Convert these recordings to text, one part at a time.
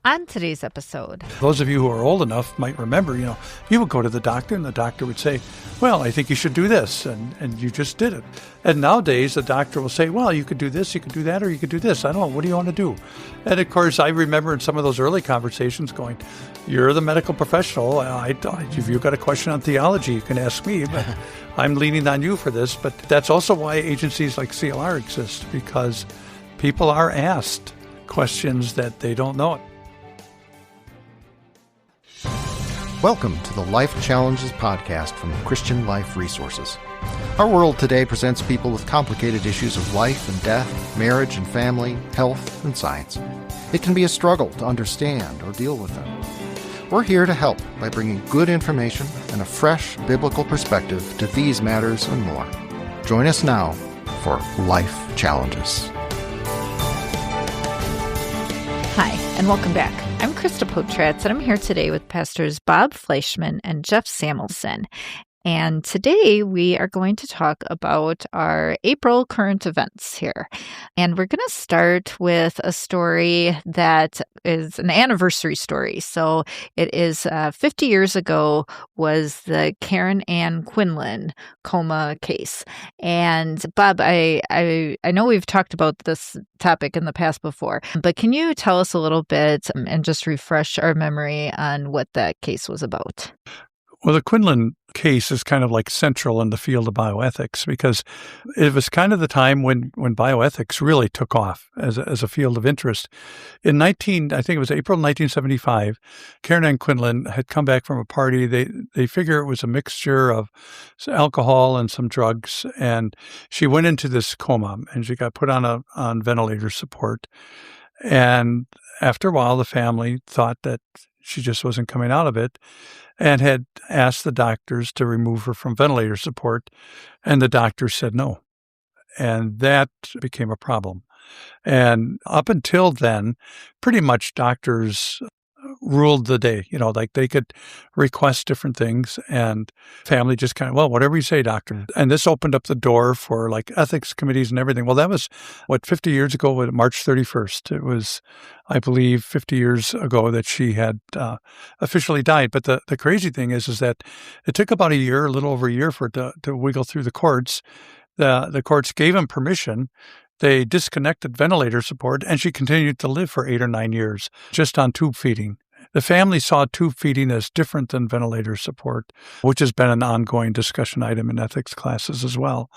On today's episode, those of you who are old enough might remember, you would go to the doctor and the doctor would say, well, I think you should do this. And you just did it. And nowadays the doctor will say, well, you could do this, you could do that, or you could do this. I don't know. What do you want to do? And of course, I remember in some of those early conversations going, you're the medical professional. If you've got a question on theology, you can ask me, but I'm leaning on you for this. But that's also why agencies like CLR exist, because people are asked questions that they don't know. Welcome to the Life Challenges podcast from Christian Life Resources. Our world today presents people with complicated issues of life and death, marriage and family, health and science. It can be a struggle to understand or deal with them. We're here to help by bringing good information and a fresh biblical perspective to these matters and more. Join us now for Life Challenges. hi, and welcome back. I'm Christa Potratz, and I'm here today with Pastors Bob Fleischman and Jeff Samuelson. And today we are going to talk about our April current events here. And we're going to start with a story that is an anniversary story. So it is 50 years ago was the Karen Ann Quinlan Coma case. And Bob, I know we've talked about this topic in the past before, but can you tell us a little bit and just refresh our memory on what that case was about? Well, the Quinlan case is kind of like central in the field of bioethics because it was kind of the time when bioethics really took off as a field of interest. I think it was April 1975, Karen Ann Quinlan had come back from a party. They figure it was a mixture of alcohol and some drugs, and she went into this coma and she got put on ventilator support. And after a while, the family thought that she just wasn't coming out of it and had asked the doctors to remove her from ventilator support, and the doctors said no. And that became a problem. And up until then, pretty much doctors ruled the day, like they could request different things, and family just kind of, well, whatever you say, doctor. And this opened up the door for like ethics committees and everything. Well, that was 50 years ago, March 31st. It was, I believe, 50 years ago that she had officially died. But the crazy thing is that it took about a little over a year for it to wiggle through the courts. The courts gave him permission. They disconnected ventilator support, and she continued to live for 8 or 9 years just on tube feeding. The family saw tube feeding as different than ventilator support, which has been an ongoing discussion item in ethics classes as well.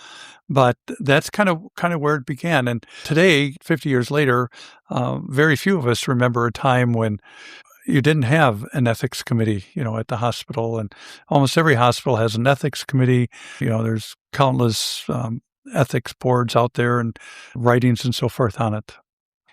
But that's kind of where it began. And today, 50 years later, very few of us remember a time when you didn't have an ethics committee, at the hospital. And almost every hospital has an ethics committee. There's countless ethics boards out there and writings and so forth on it.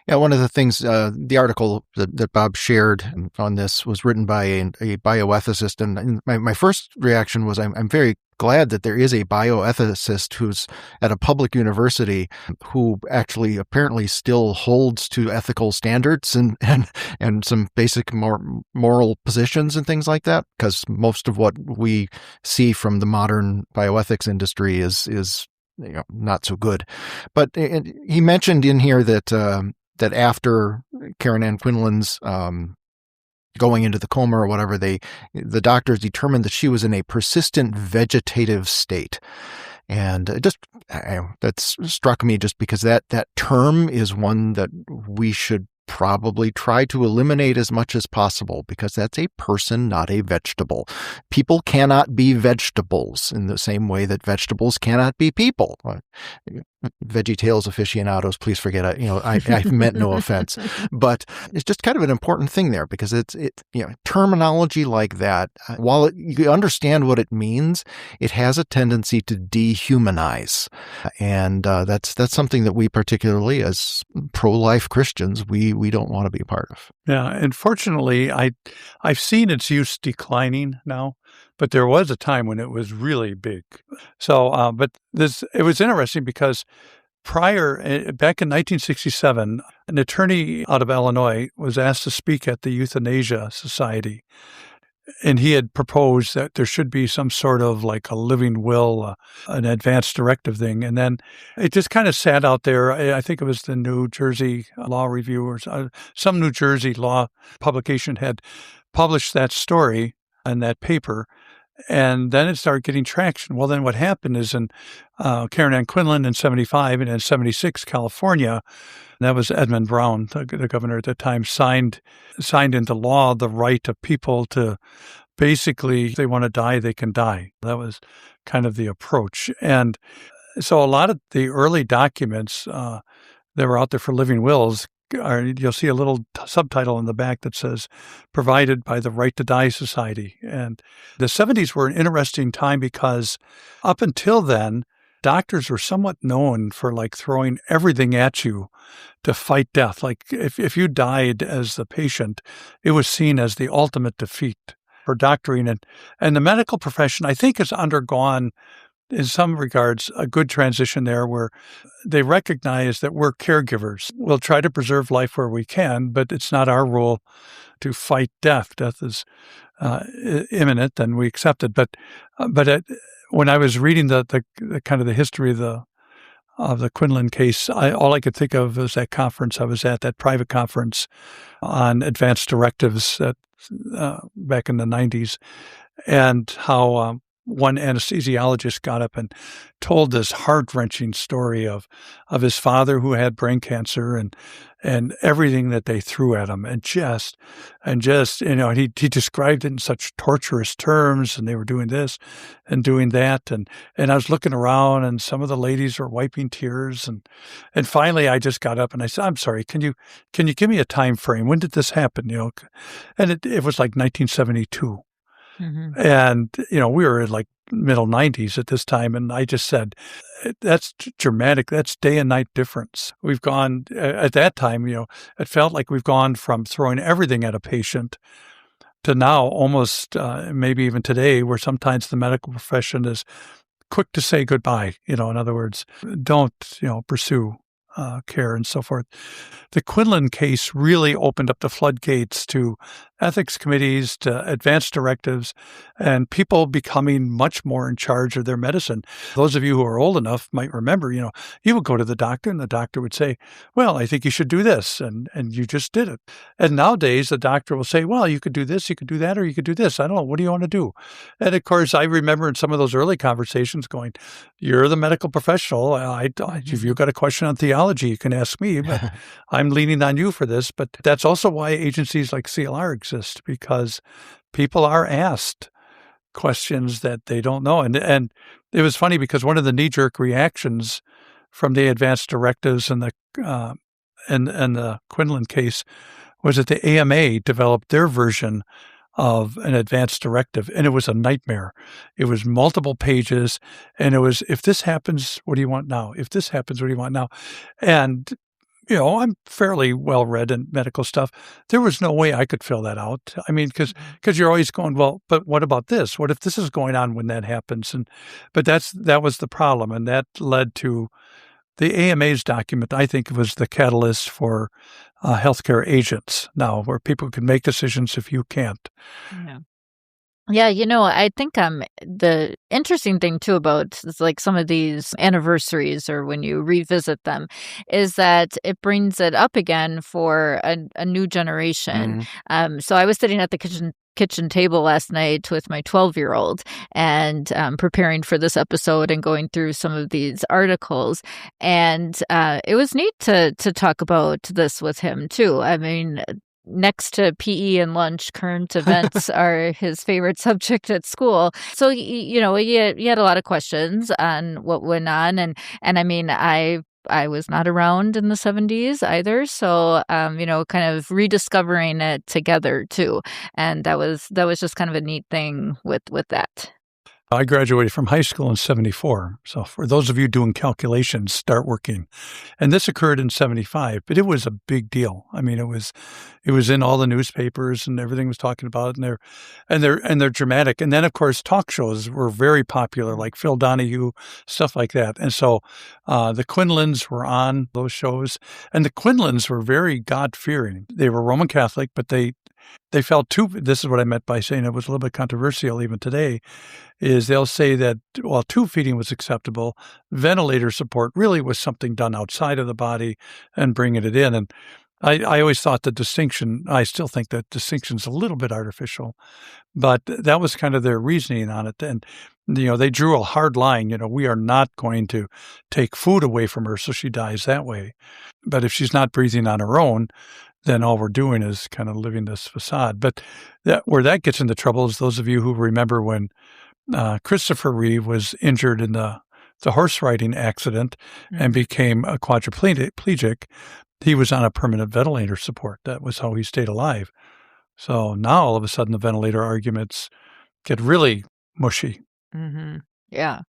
Yeah, one of the things, the article that Bob shared on this was written by a bioethicist. And my first reaction was I'm very glad that there is a bioethicist who's at a public university who actually apparently still holds to ethical standards and some basic moral positions and things like that, because most of what we see from the modern bioethics industry is not so good. But he mentioned in here that after Karen Ann Quinlan's going into the coma or whatever, the doctors determined that she was in a persistent vegetative state. And that struck me just because that term is one that we should probably try to eliminate as much as possible, because that's a person, not a vegetable. People cannot be vegetables in the same way that vegetables cannot be people. VeggieTales aficionados, please forget it. I meant no offense, but it's just kind of an important thing there, because it's terminology like that, while you understand what it means, it has a tendency to dehumanize, and that's something that we, particularly as pro-life Christians, we don't want to be a part of. Yeah, and fortunately, I've seen its use declining now, but there was a time when it was really big. So, it was interesting because back in 1967, an attorney out of Illinois was asked to speak at the Euthanasia Society. And he had proposed that there should be some sort of like a living will, an advance directive thing. And then it just kind of sat out there. I think it was the New Jersey Law Review or some New Jersey law publication had published that story and that paper. And then it started getting traction. Well, then what happened is in Karen Ann Quinlan in 75 and in 76, California, that was Edmund Brown, the governor at the time, signed into law the right of people to basically, if they want to die, they can die. That was kind of the approach. And so a lot of the early documents that were out there for living wills, you'll see a little subtitle in the back that says, provided by the Right to Die Society. And the 70s were an interesting time because up until then, doctors were somewhat known for like throwing everything at you to fight death. Like if you died as the patient, it was seen as the ultimate defeat for doctoring. And the medical profession, I think, has undergone in some regards, a good transition there where they recognize that we're caregivers. We'll try to preserve life where we can, but it's not our role to fight death. Death is imminent, and we accept it. But when I was reading the kind of the history of the Quinlan case, all I could think of was that conference I was at, that private conference on advanced directives back in the 90s, and how one anesthesiologist got up and told this heart-wrenching story of his father who had brain cancer and everything that they threw at him, and just he described it in such torturous terms, and they were doing this and doing that, and I was looking around, and some of the ladies were wiping tears, and finally I just got up and I said, "I'm sorry, can you give me a time frame? When did this happen?" And it was like 1972. Mm-hmm. And, we were in like middle 90s at this time. And I just said, that's dramatic. That's day and night difference. We've gone at that time, it felt like we've gone from throwing everything at a patient to now almost maybe even today where sometimes the medical profession is quick to say goodbye. In other words, don't, pursue care and so forth. The Quinlan case really opened up the floodgates to ethics committees, to advance directives, and people becoming much more in charge of their medicine. Those of you who are old enough might remember, you would go to the doctor and the doctor would say, "Well, I think you should do this," and you just did it. And nowadays the doctor will say, "Well, you could do this, you could do that, or you could do this. I don't know. What do you want to do?" And of course, I remember in some of those early conversations going, "You're the medical professional. If you've got a question on theology, you can ask me, but I'm leaning on you for this." But that's also why agencies like CLR exist, because people are asked questions that they don't know. And it was funny because one of the knee-jerk reactions from the advanced directives and the Quinlan case was that the AMA developed their version of an advanced directive, and it was a nightmare. It was multiple pages, and it was, if this happens, what do you want now? If this happens, what do you want now? And I'm fairly well-read in medical stuff. There was no way I could fill that out. I mean, because you're always going, well, but what about this? What if this is going on when that happens? But that was the problem, and that led to the AMA's document. I think was the catalyst for healthcare agents now, where people can make decisions if you can't. Yeah. Yeah, I think the interesting thing too about like some of these anniversaries or when you revisit them is that it brings it up again for a new generation. Mm-hmm. So I was sitting at the kitchen table last night with my 12-year-old and preparing for this episode and going through some of these articles. And it was neat to talk about this with him too. I mean, next to PE and lunch, current events are his favorite subject at school. So, he had a lot of questions on what went on. And I mean, I was not around in the 70s either. So, kind of rediscovering it together too. And that was just kind of a neat thing with that. I graduated from high school in 74. So for those of you doing calculations, start working. And this occurred in 75, but it was a big deal. I mean, it was in all the newspapers and everything was talking about it, and they're dramatic. And then of course talk shows were very popular, like Phil Donahue, stuff like that. And so the Quinlans were on those shows, and the Quinlans were very God-fearing. They were Roman Catholic, but they They felt this is what I meant by saying it was a little bit controversial even today, is they'll say that while tube feeding was acceptable, ventilator support really was something done outside of the body and bringing it in. And I always thought the distinction, I still think that distinction's a little bit artificial, but that was kind of their reasoning on it. And, they drew a hard line, we are not going to take food away from her so she dies that way. But if she's not breathing on her own, then all we're doing is kind of living this facade. But where that gets into trouble is those of you who remember when Christopher Reeve was injured in the horse riding accident and became a quadriplegic. He was on a permanent ventilator support. That was how he stayed alive. So now all of a sudden the ventilator arguments get really mushy. Mm-hmm. Yeah.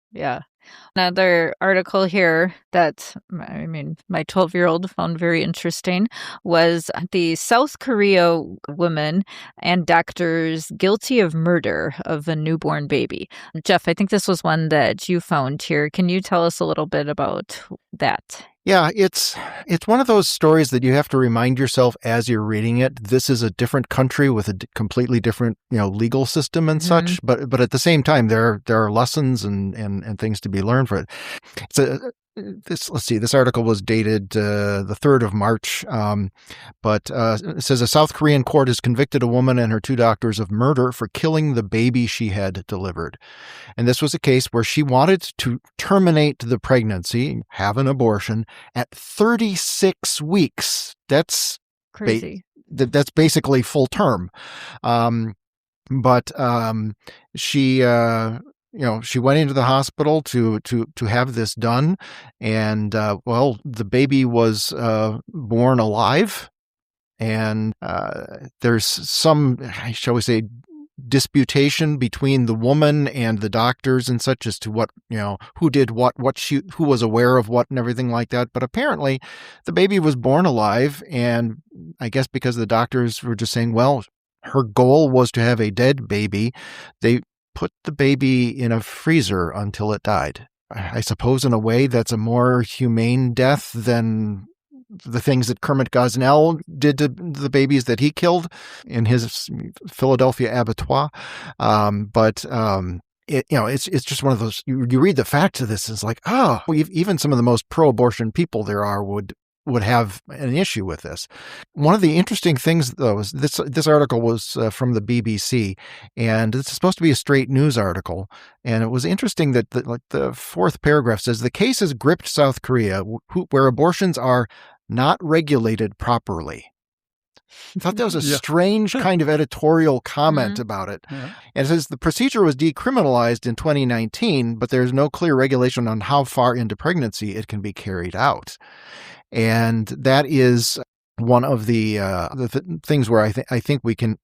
Another article here that, my 12-year-old found very interesting was the South Korea woman and doctors guilty of murder of a newborn baby. Jeff, I think this was one that you found here. Can you tell us a little bit about that? Yeah, it's one of those stories that you have to remind yourself as you're reading it. This is a different country with a completely different, legal system and such. But at the same time, there are lessons and things to be learned for it. This article was dated the 3rd of March, but it says a South Korean court has convicted a woman and her 2 doctors of murder for killing the baby she had delivered. And this was a case where she wanted to terminate the pregnancy, have an abortion, at 36 weeks. That's crazy. That's basically full term. But she... she went into the hospital to have this done, and the baby was born alive, and there's some, shall we say, disputation between the woman and the doctors and such as to what, who did what who was aware of what and everything like that. But apparently, the baby was born alive, and I guess because the doctors were just saying, well, her goal was to have a dead baby, they put the baby in a freezer until it died. I suppose in a way that's a more humane death than the things that Kermit Gosnell did to the babies that he killed in his Philadelphia abattoir. It's just one of those, you read the facts of this, it's like, even some of the most pro-abortion people there are would have an issue with this. One of the interesting things, though, is this article was from the BBC, and it's supposed to be a straight news article. And it was interesting that the 4th paragraph says, the case has gripped South Korea, where abortions are not regulated properly. I thought that was a strange kind of editorial comment about it. Yeah. And it says the procedure was decriminalized in 2019, but there's no clear regulation on how far into pregnancy it can be carried out. And that is one of the things where I think we can.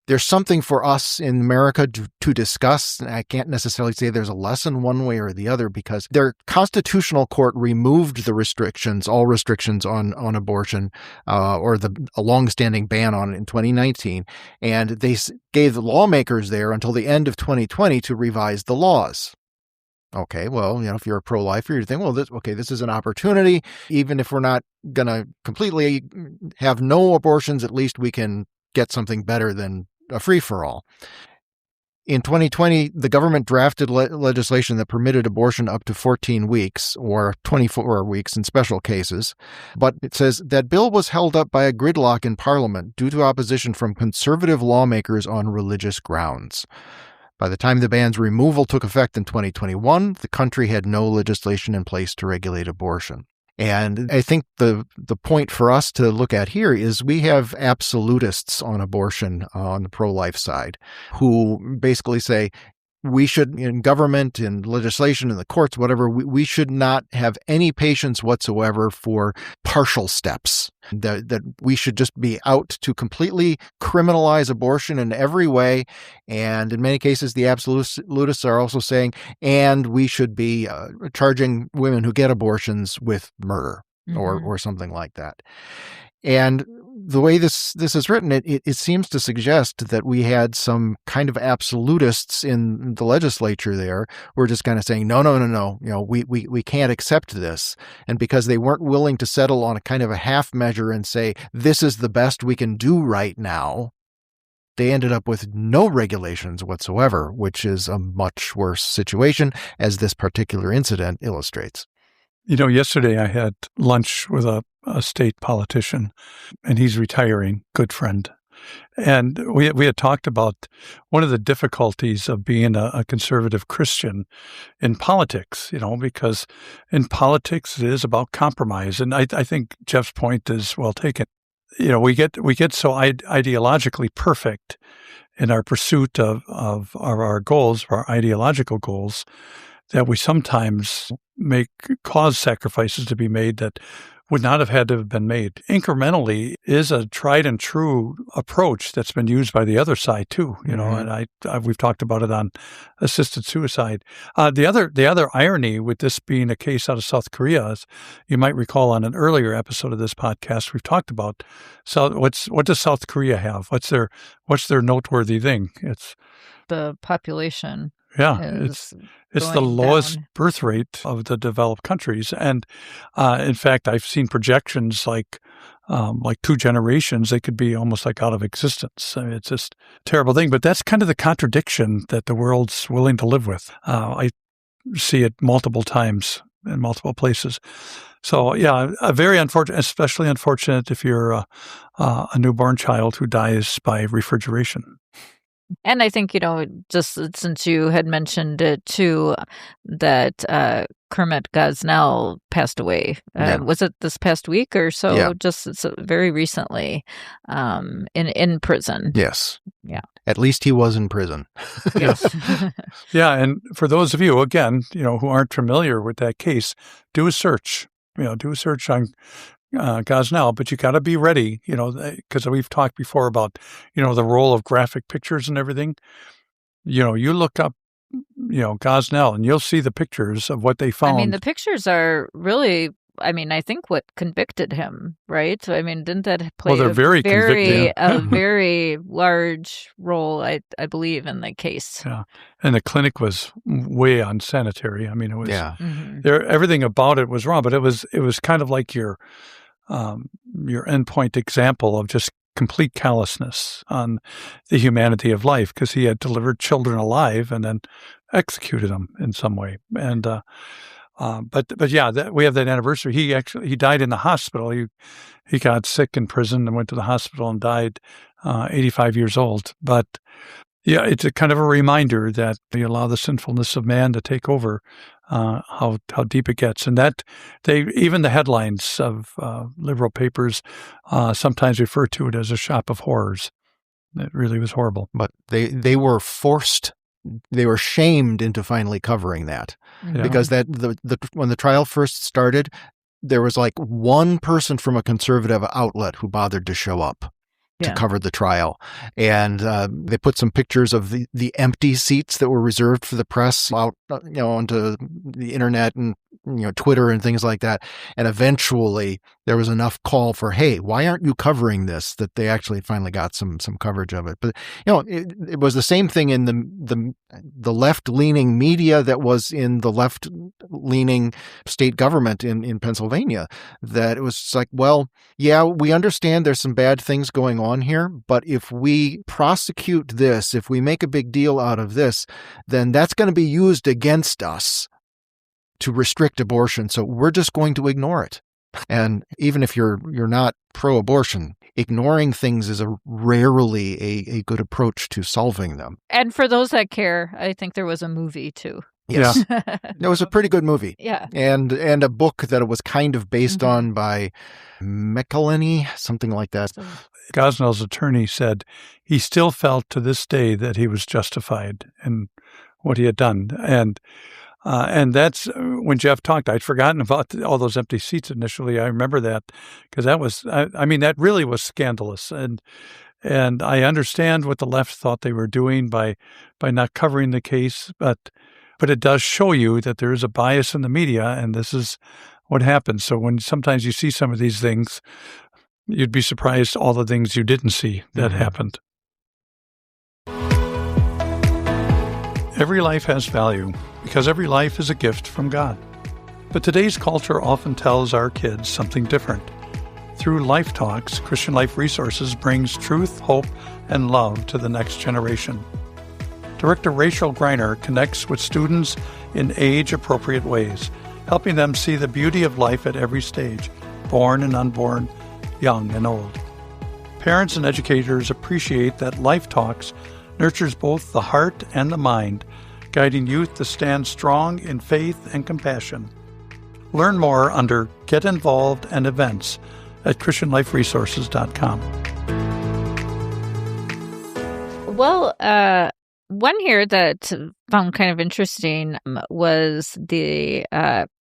There's something for us in America to discuss. And I can't necessarily say there's a lesson one way or the other, because their constitutional court removed the restrictions, all restrictions on abortion, or a longstanding ban on it in 2019, and they gave the lawmakers there until the end of 2020 to revise the laws. Okay, well, if you're a pro-lifer, you think, well, this is an opportunity. Even if we're not going to completely have no abortions, at least we can get something better than a free-for-all. In 2020, the government drafted legislation that permitted abortion up to 14 weeks or 24 weeks in special cases. But it says that bill was held up by a gridlock in Parliament due to opposition from conservative lawmakers on religious grounds. By the time the ban's removal took effect in 2021, the country had no legislation in place to regulate abortion. And I think the point for us to look at here is we have absolutists on abortion on the pro-life side who basically say we should, in government, in legislation, in the courts, whatever, we should not have any patience whatsoever for partial steps, that we should just be out to completely criminalize abortion in every way. And in many cases, the absolutists are also saying, and we should be charging women who get abortions with murder or something like that. And the way this is written, it seems to suggest that we had some kind of absolutists in the legislature there who were just kind of saying, no, we can't accept this. And because they weren't willing to settle on a kind of a half measure and say, this is the best we can do right now, they ended up with no regulations whatsoever, which is a much worse situation, as this particular incident illustrates. Yesterday I had lunch with a state politician, and he's retiring, good friend. And we had talked about one of the difficulties of being a conservative Christian in politics, because in politics it is about compromise. And I think Jeff's point is well taken. We get so ideologically perfect in our pursuit of our goals, our ideological goals, that we sometimes cause sacrifices to be made that would not have had to have been made. Incrementally is a tried and true approach that's been used by the other side too, and we've talked about it on assisted suicide. The other irony with this being a case out of South Korea is, you might recall on an earlier episode of this podcast, we've talked about what does South Korea have? What's their noteworthy thing? It's the population. Yeah, it's the lowest birth rate of the developed countries, and in fact, I've seen projections like 2 generations, they could be almost like out of existence. I mean, it's just a terrible thing. But that's kind of the contradiction that the world's willing to live with. I see it multiple times in multiple places. So yeah, very unfortunate, especially unfortunate if you're a newborn child who dies by refrigeration. And I think, just since you had mentioned it too, that Kermit Gosnell passed away. Was it this past week or so? Yeah. Just very recently in prison. Yes. Yeah. At least he was in prison. Yes. Yeah. And for those of you, again, who aren't familiar with that case, do a search. Do a search on Gosnell, but you got to be ready, because we've talked before about, the role of graphic pictures and everything. You look up, Gosnell, and you'll see the pictures of what they found. I mean, the pictures are really, I think what convicted him, right? So, didn't that play a very large role, I believe, in the case? Yeah. And the clinic was way unsanitary. It was, Mm-hmm. everything about it was wrong, but it was kind of like your endpoint example of just complete callousness on the humanity of life, because he had delivered children alive and then executed them in some way. And but yeah, we have that anniversary. He died in the hospital. He got sick in prison and went to the hospital and died 85 years old. But yeah, it's a kind of a reminder that you allow the sinfulness of man to take over, how deep it gets. And that even the headlines of liberal papers sometimes refer to it as a shop of horrors. It really was horrible. But they were forced, they were shamed into finally covering that. Yeah. Because when the trial first started, there was like one person from a conservative outlet who bothered to show up to cover the trial. And they put some pictures of the empty seats that were reserved for the press out, onto the internet and, Twitter and things like that. And eventually there was enough call for, hey, why aren't you covering this? That they actually finally got some coverage of it. But, it was the same thing in the left-leaning media that was in the left-leaning state government in Pennsylvania, that it was like, well, yeah, we understand there's some bad things going on here, but if we prosecute this, if we make a big deal out of this, then that's going to be used against us to restrict abortion. So we're just going to ignore it. And even if you're not pro-abortion, ignoring things is rarely a good approach to solving them. And for those that care, I think there was a movie too. Yes. It was a pretty good movie. Yeah. And a book that it was kind of based on by McElhenney, something like that. Gosnell's attorney said he still felt to this day that he was justified in what he had done. And that's when Jeff talked. I'd forgotten about all those empty seats initially. I remember that because that was, that really was scandalous. And I understand what the left thought they were doing by not covering the case, but it does show you that there is a bias in the media, and this is what happens. So when sometimes you see some of these things, you'd be surprised all the things you didn't see that happened. Every life has value because every life is a gift from God. But today's culture often tells our kids something different. Through Life Talks, Christian Life Resources brings truth, hope, and love to the next generation. Director Rachel Greiner connects with students in age-appropriate ways, helping them see the beauty of life at every stage, born and unborn, young and old. Parents and educators appreciate that Life Talks nurtures both the heart and the mind, guiding youth to stand strong in faith and compassion. Learn more under Get Involved and Events at ChristianLifeResources.com. Well, one here that found kind of interesting was the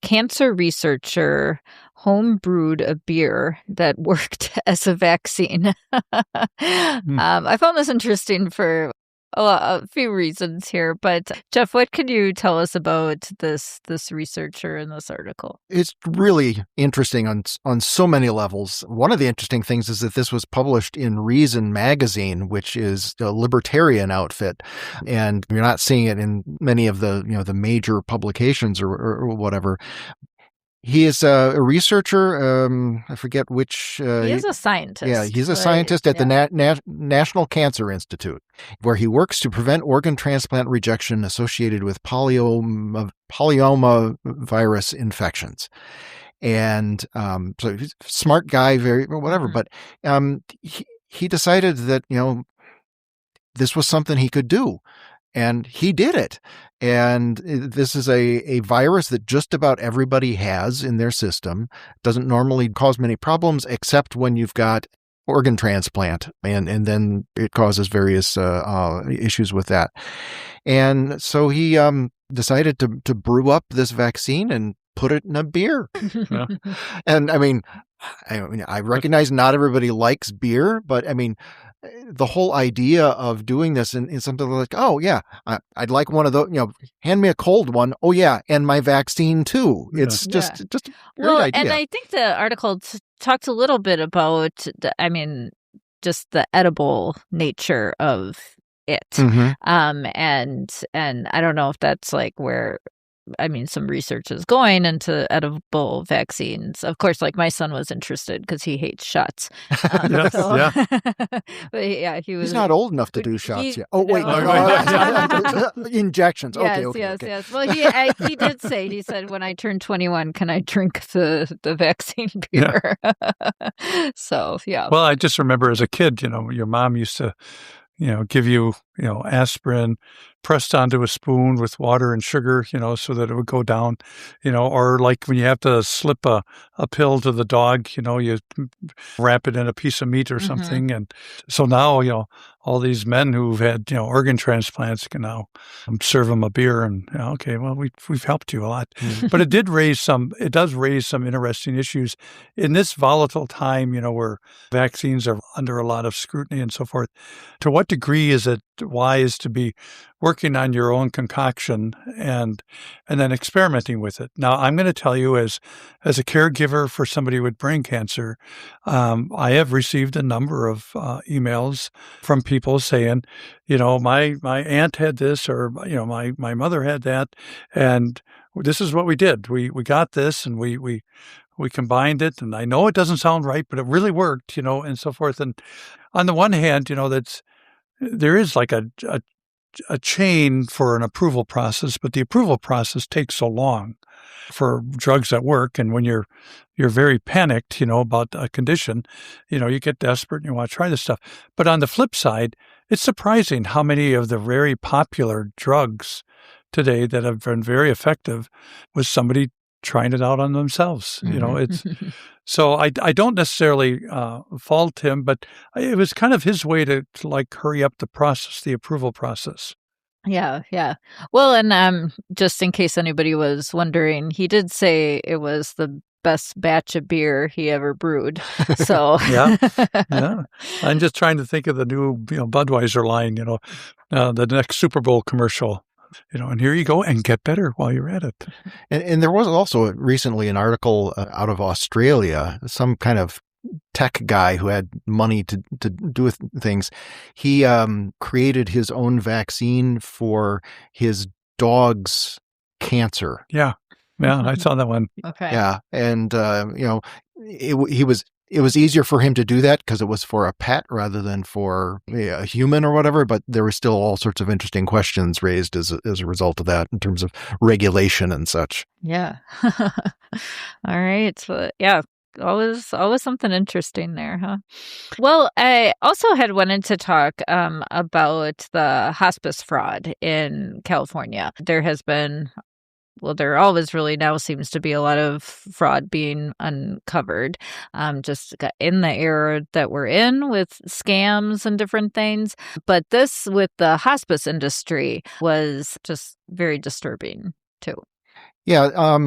cancer researcher home brewed a beer that worked as a vaccine. I found this interesting for a few reasons here, but Jeff, what can you tell us about this researcher in this article? It's really interesting on so many levels. One of the interesting things is that this was published in Reason magazine, which is a libertarian outfit, and you're not seeing it in many of the the major publications or whatever. He is a researcher. I forget which. He is a scientist. Yeah, he's a scientist at the National Cancer Institute, where he works to prevent organ transplant rejection associated with polyoma virus infections. And so he's a smart guy, very whatever. But he decided that this was something he could do. And he did it. And this is a virus that just about everybody has in their system. Doesn't normally cause many problems, except when you've got organ transplant, and then it causes various issues with that. And so he decided to brew up this vaccine and put it in a beer. Yeah. And I recognize not everybody likes beer, but the whole idea of doing this in something like, oh yeah, I'd like one of those, hand me a cold one. Oh yeah, and my vaccine too. It's just a great idea. And I think the article talks a little bit about, just the edible nature of it. And I don't know if that's like where, some research is going into edible vaccines. Of course, like my son was interested because he hates shots. Yes, yeah. But yeah, he's not old enough to do shots yet. Oh, wait. Injections. Yes, Okay. Yes. Well, he did say, he said, when I turn 21, can I drink the vaccine beer? Yeah. So, yeah. Well, I just remember as a kid, your mom used to give you, aspirin pressed onto a spoon with water and sugar, so that it would go down, or like when you have to slip a pill to the dog, you wrap it in a piece of meat or something. And so now, all these men who've had, organ transplants can now serve them a beer and, okay, well, we've helped you a lot. But it does raise some interesting issues in this volatile time, where vaccines are under a lot of scrutiny and so forth. To what degree is it wise to be working on your own concoction and then experimenting with it? Now, I'm going to tell you, as a caregiver for somebody with brain cancer, I have received a number of emails from people saying, my aunt had this, or my mother had that, and this is what we did. We got this, and we combined it, and I know it doesn't sound right, but it really worked, and so forth. And on the one hand, there is like a chain for an approval process, but the approval process takes so long for drugs that work. And when you're very panicked, about a condition, you get desperate and you want to try this stuff. But on the flip side, it's surprising how many of the very popular drugs today that have been very effective was somebody trying it out on themselves. It's so I don't necessarily fault him, but it was kind of his way to like hurry up the process, the approval process. Yeah. Well, and just in case anybody was wondering, he did say it was the best batch of beer he ever brewed. So yeah. I'm just trying to think of the new Budweiser line, the next Super Bowl commercial. And here you go, and get better while you're at it. And there was also recently an article out of Australia, some kind of tech guy who had money to do with things. He created his own vaccine for his dog's cancer. Yeah, I saw that one. Okay. Yeah, and he was it was easier for him to do that because it was for a pet rather than for a human or whatever. But there were still all sorts of interesting questions raised as a result of that in terms of regulation and such. Yeah. All right. So, yeah. Always something interesting there, huh? Well, I also had wanted to talk about the hospice fraud in California. There has been, well, there always really now seems to be a lot of fraud being uncovered, just in the era that we're in with scams and different things. But this with the hospice industry was just very disturbing too. Yeah,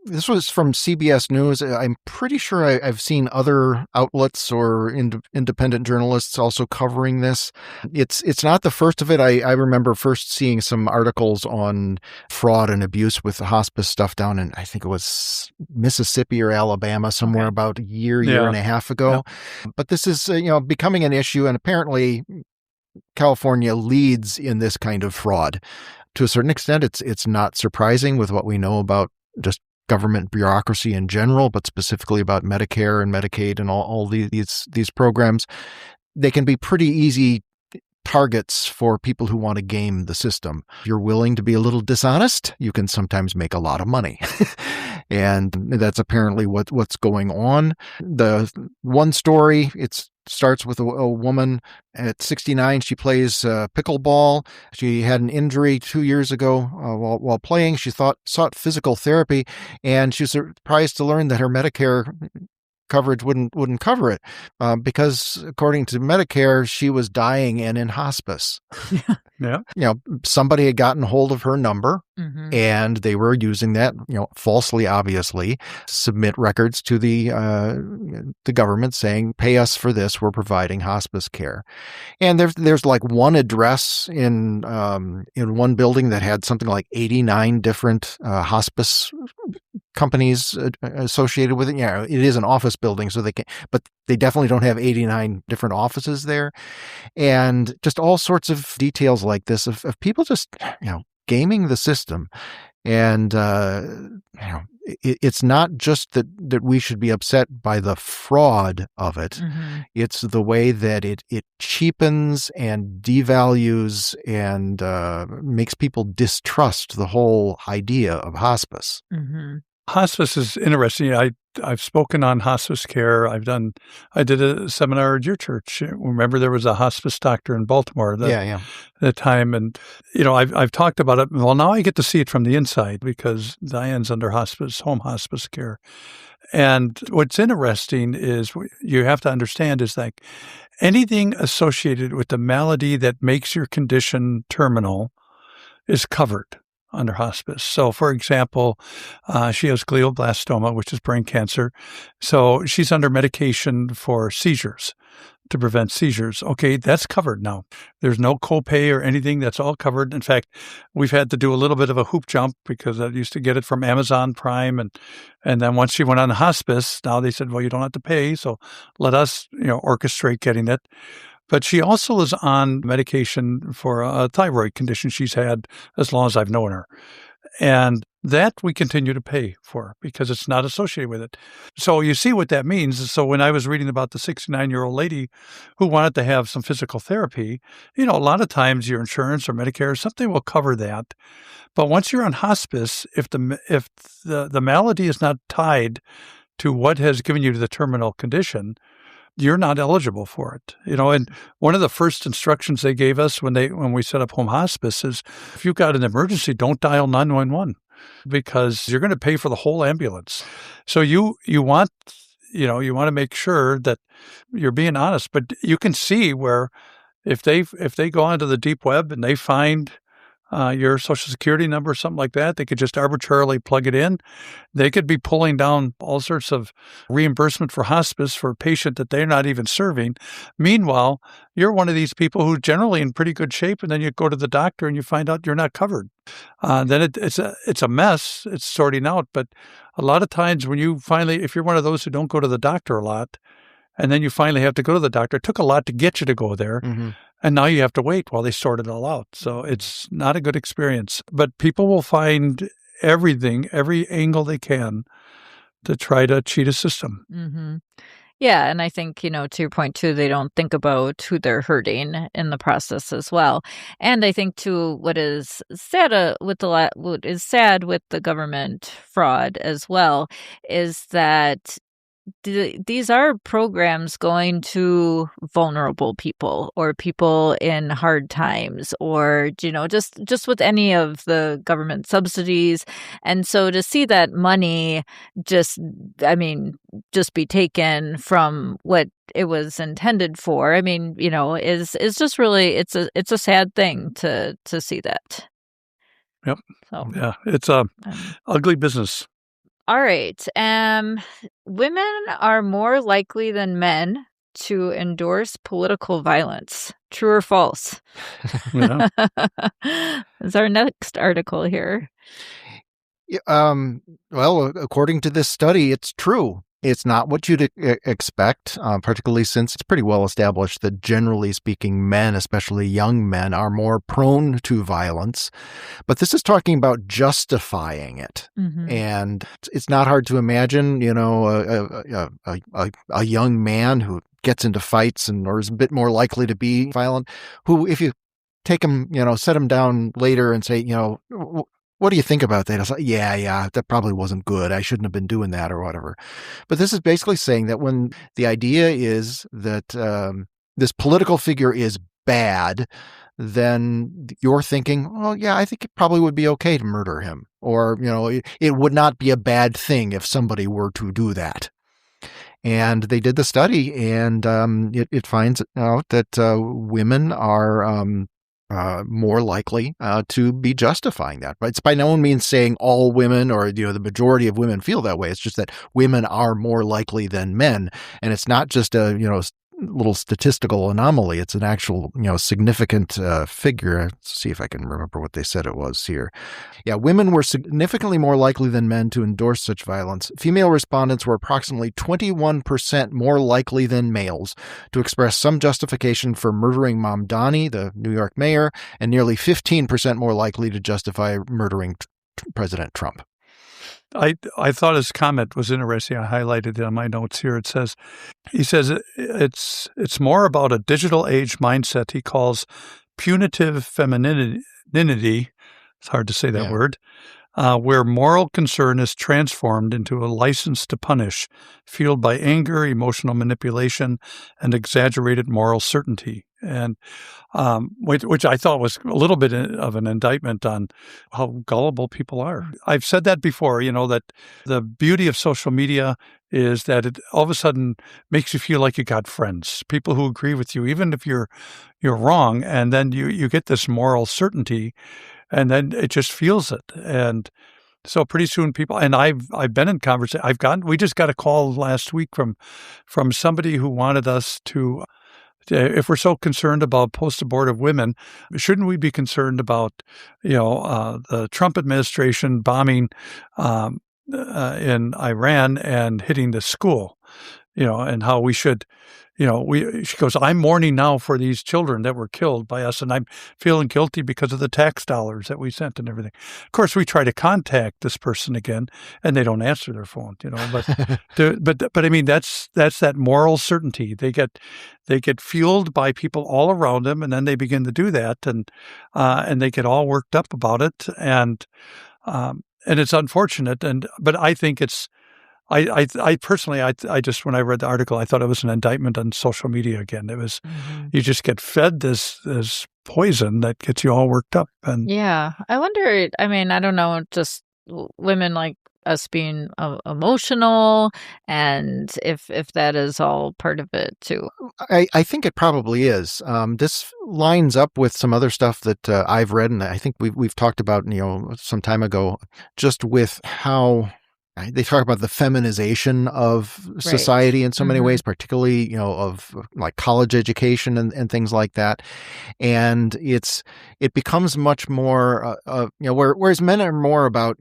this was from CBS News. I'm pretty sure I've seen other outlets or independent journalists also covering this. It's not the first of it. I remember first seeing some articles on fraud and abuse with the hospice stuff down in, I think it was Mississippi or Alabama, somewhere about a year and a half ago. Yeah. But this is becoming an issue, and apparently California leads in this kind of fraud. To a certain extent, it's not surprising with what we know about just government bureaucracy in general, but specifically about Medicare and Medicaid and all these programs. They can be pretty easy targets for people who want to game the system. If you're willing to be a little dishonest, you can sometimes make a lot of money. And that's apparently what's going on. The one story, it starts with a woman at 69. She plays pickleball. She had an injury 2 years ago while playing. She sought physical therapy, and she was surprised to learn that her Medicare coverage wouldn't cover it because, according to Medicare, she was dying and in hospice. Yeah. Somebody had gotten hold of her number, and they were using that, falsely, obviously, to submit records to the government saying, "Pay us for this. We're providing hospice care." And there's like one address in one building that had something like 89 different hospice companies associated with it. It is an office building, so but they definitely don't have 89 different offices there. And just all sorts of details like this of people just, gaming the system. And, it's not just that we should be upset by the fraud of it. It's the way that it cheapens and devalues and makes people distrust the whole idea of hospice. Hospice is interesting. I've spoken on hospice care. I did a seminar at your church. Remember, there was a hospice doctor in Baltimore at the time. And, I've talked about it. Well, now I get to see it from the inside because Diane's under home hospice care. And what's interesting is you have to understand is like anything associated with the malady that makes your condition terminal is covered under hospice. So, for example, she has glioblastoma, which is brain cancer. So she's under medication for seizures to prevent seizures. Okay, that's covered now. There's no copay or anything. That's all covered. In fact, we've had to do a little bit of a hoop jump because I used to get it from Amazon Prime. And then once she went on hospice, now they said, well, you don't have to pay. So let us, orchestrate getting it. But she also is on medication for a thyroid condition she's had as long as I've known her. And that we continue to pay for because it's not associated with it. So you see what that means. So when I was reading about the 69-year-old lady who wanted to have some physical therapy, a lot of times your insurance or Medicare or something will cover that. But once you're on hospice, if the malady is not tied to what has given you the terminal condition, you're not eligible for it. And one of the first instructions they gave us when we set up home hospice is if you've got an emergency, don't dial 911 because you're going to pay for the whole ambulance. So you want to make sure that you're being honest, but you can see where if they go onto the deep web and they find your social security number or something like that, they could just arbitrarily plug it in. They could be pulling down all sorts of reimbursement for hospice for a patient that they're not even serving. Meanwhile, you're one of these people who's generally in pretty good shape, and then you go to the doctor and you find out you're not covered. Then it's a mess. It's sorting out. But a lot of times if you're one of those who don't go to the doctor a lot, and then you finally have to go to the doctor, it took a lot to get you to go there. And now you have to wait while they sort it all out. So it's not a good experience. But people will find every angle they can to try to cheat a system. Yeah, and I think, to your point too, they don't think about who they're hurting in the process as well. And I think too, what is sad what is sad with the government fraud as well is that these are programs going to vulnerable people or people in hard times or just with any of the government subsidies. And so to see that money just just be taken from what it was intended for, is just really it's a sad thing to see that. Yep. So Yeah, it's a ugly business. all right. Women are more likely than men to endorse political violence. True or false? Yeah. Is our next article here. Well, according to this study, it's true. It's not what you'd expect, particularly since it's pretty well established that generally speaking, men, especially young men, are more prone to violence. But this is talking about justifying it. Mm-hmm. And it's not hard to imagine, a young man who gets into fights or is a bit more likely to be violent, who, if you take him, set him down later and say, what do you think about that? I was like, yeah, that probably wasn't good. I shouldn't have been doing that or whatever. But this is basically saying that when the idea is that this political figure is bad, then you're thinking, well, yeah, I think it probably would be okay to murder him. Or, it would not be a bad thing if somebody were to do that. And they did the study, and it finds out that women are more likely to be justifying that. But it's by no means saying all women or the majority of women feel that way. It's just that women are more likely than men, and it's not just a little statistical anomaly. It's an actual significant figure. Let's see if I can remember what they said it was here. Yeah, women were significantly more likely than men to endorse such violence. Female respondents were approximately 21% more likely than males to express some justification for murdering Mamdani, the New York mayor, and nearly 15% more likely to justify murdering President Trump. I thought his comment was interesting. I highlighted it on my notes here. He says it's more about a digital age mindset he calls punitive femininity. It's hard to say that word. Where moral concern is transformed into a license to punish, fueled by anger, emotional manipulation, and exaggerated moral certainty. And which I thought was a little bit of an indictment on how gullible people are. I've said that before, that the beauty of social media is that it all of a sudden makes you feel like you got friends, people who agree with you, even if you're wrong. And then you get this moral certainty, and then it just feels it. And so pretty soon people, and I've been in conversation. We just got a call last week from somebody who wanted us to, if we're so concerned about post-abortive women, shouldn't we be concerned about, the Trump administration bombing in Iran and hitting the school, and how we should, she goes, I'm mourning now for these children that were killed by us, and I'm feeling guilty because of the tax dollars that we sent and everything. Of course, we try to contact this person again, and they don't answer their phone, but I mean, that's that moral certainty. They get fueled by people all around them, and then they begin to do that, and they get all worked up about it, and it's unfortunate, but I think it's. I personally, I just, when I read the article, I thought it was an indictment on social media again. It was, you just get fed this poison that gets you all worked up. And yeah, I wonder, I don't know, just women like us being emotional, and if that is all part of it too. I think it probably is. This lines up with some other stuff that I've read, and I think we've talked about, some time ago, just with how they talk about the feminization of society in so many ways, particularly, of like college education and things like that. And it becomes much more, whereas men are more about,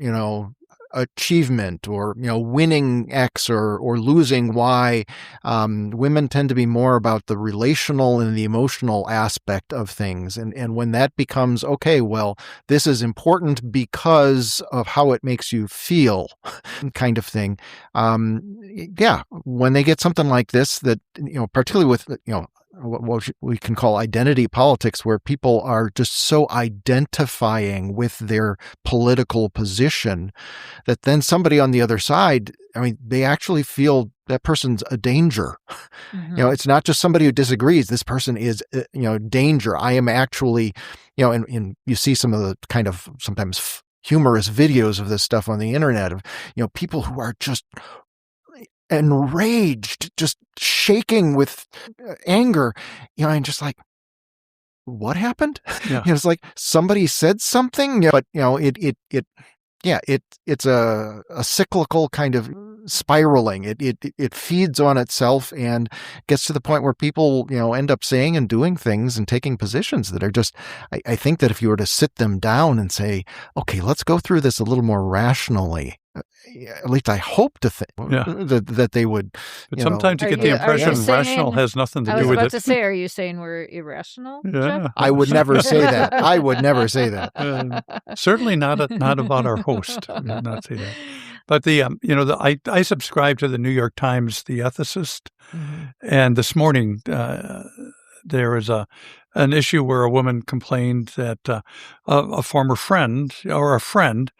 achievement or, winning X or losing Y. Women tend to be more about the relational and the emotional aspect of things. And when that becomes, okay, well, this is important because of how it makes you feel kind of thing. When they get something like this that, particularly with, what we can call identity politics, where people are just so identifying with their political position that then somebody on the other side, they actually feel that person's a danger. Mm-hmm. It's not just somebody who disagrees. This person is, danger. I am actually, and you see some of the kind of sometimes humorous videos of this stuff on the internet of, people who are just enraged, just shaking with anger, and just like, what happened? Yeah. It's like somebody said something, but it's a cyclical kind of spiraling. It feeds on itself and gets to the point where people, end up saying and doing things and taking positions that are just, I think that if you were to sit them down and say, okay, let's go through this a little more rationally, at least I hope to think that they would. But sometimes you get the impression rational has nothing to do with it. I was about to say, are you saying we're irrational? Yeah. Jeff? I would never say that. I would never say that. Certainly not about our host. I would not say that. But I subscribe to the New York Times, The Ethicist, and this morning there was an issue where a woman complained that a former friend or a friend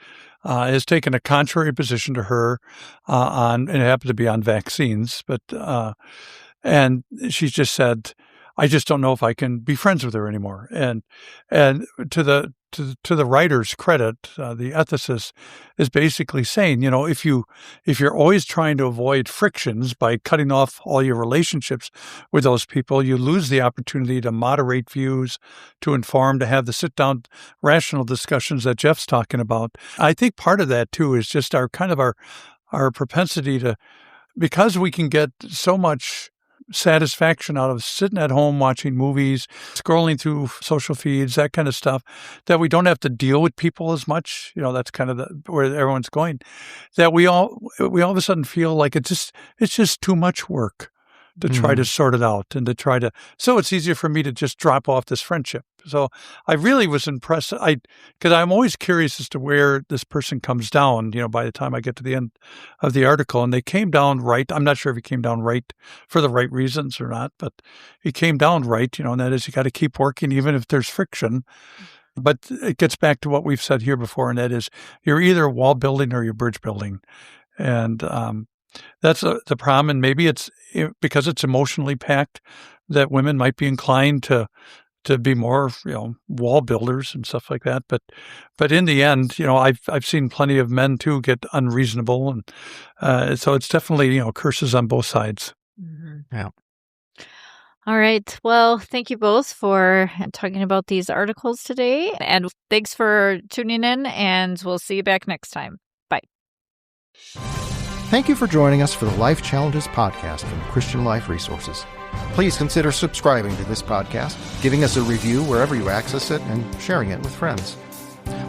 has taken a contrary position to her and it happened to be on vaccines, but and she just said, I just don't know if I can be friends with her anymore. And to the writer's credit, the ethicist is basically saying, if you're always trying to avoid frictions by cutting off all your relationships with those people, you lose the opportunity to moderate views, to inform, to have the sit-down rational discussions that Jeff's talking about. I think part of that too is just our propensity to, because we can get so much satisfaction out of sitting at home watching movies, scrolling through social feeds, that kind of stuff, that we don't have to deal with people as much. That's kind of where everyone's going. That we all of a sudden feel like it's just too much work to try to sort it out and to try to. So it's easier for me to just drop off this friendship. So I really was impressed. Because I'm always curious as to where this person comes down, by the time I get to the end of the article. And they came down right. I'm not sure if he came down right for the right reasons or not, but he came down right, and that is you got to keep working even if there's friction. But it gets back to what we've said here before, and that is you're either wall building or you're bridge building. And that's the problem. And maybe it's because it's emotionally packed that women might be inclined to be more, wall builders and stuff like that. But in the end, I've seen plenty of men too get unreasonable, and so it's definitely curses on both sides. Mm-hmm. Yeah. All right. Well, thank you both for talking about these articles today, and thanks for tuning in. And we'll see you back next time. Bye. Thank you for joining us for the Life Challenges podcast from Christian Life Resources. Please consider subscribing to this podcast, giving us a review wherever you access it, and sharing it with friends.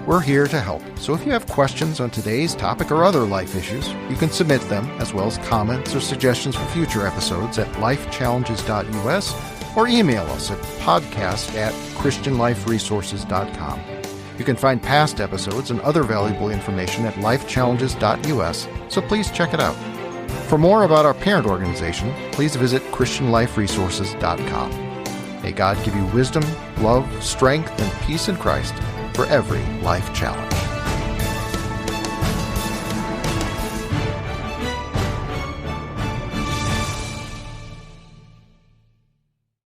We're here to help, so if you have questions on today's topic or other life issues, you can submit them, as well as comments or suggestions for future episodes at lifechallenges.us or email us at podcast@christianliferesources.com. You can find past episodes and other valuable information at lifechallenges.us, so please check it out. For more about our parent organization, please visit christianliferesources.com. May God give you wisdom, love, strength, and peace in Christ for every life challenge.